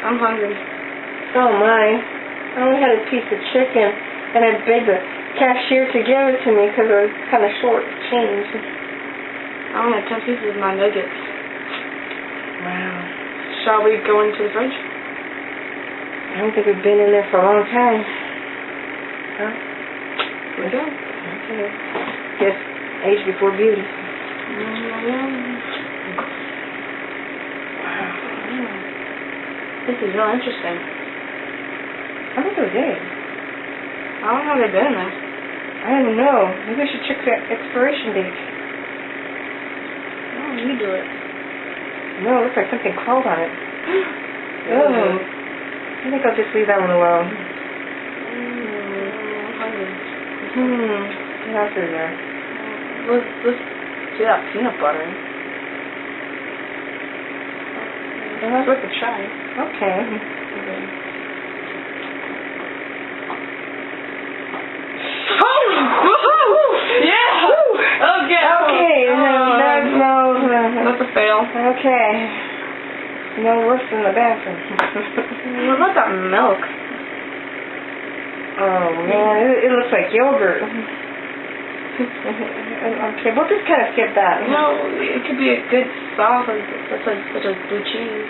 I'm hungry. Oh my. I only had a piece of chicken, and I begged the cashier to give it to me because I was kind of short change. I only had 10 pieces of my nuggets. Wow. Shall we go into the fridge? I don't think we've been in there for a long time. Huh? We go. Okay. Yes, age before beauty. Wow. This is real interesting. I think it was eggs. How long have they been in there? I don't know. Maybe I should check the expiration date. Oh, you do it. No, it looks like something crawled on it. Oh. I think I'll just leave that one alone. I'm hungry. What else is there? Let's do that peanut butter. It's worth a try. Okay. Yeah! Okay. That's a fail. Okay. No worse than the bathroom. What about that milk? Oh man, it looks like yogurt. Okay, we'll just kind of skip that. No, it could be a good sauce, such as blue cheese.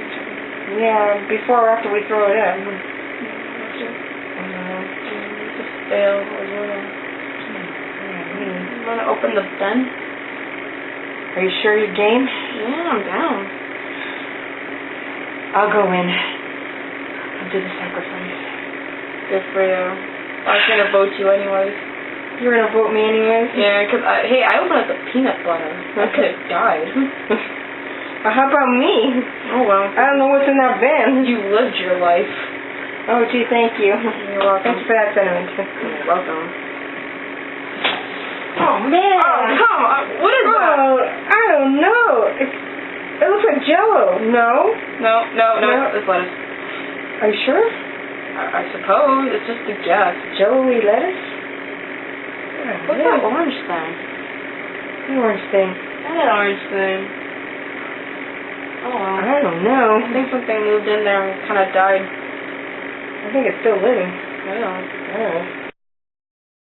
Yeah, before or after we throw it in. It's a fail as well. You want to open the bin? Are you sure you're game? Yeah, I'm down. I'll go in. I'll do the sacrifice. Good for you. I was going to vote you anyways. You were gonna vote me anyways? Yeah, because I opened up the peanut butter. I could have died. Well, how about me? Oh, well. I don't know what's in that bin. You lived your life. Oh, gee, thank you. You're welcome. Thank you for that sentiment. You're welcome. Oh, man. Oh, come on. What is that? Oh, I don't know. It looks like Jell-O. No? No. It's lettuce. Are you sure? I suppose. It's just a guess. Jell-O lettuce? What's that orange thing? The orange thing. That orange thing. Oh, well. I don't know. I think something moved in there and kind of died. I think it's still living. I don't know. Oh.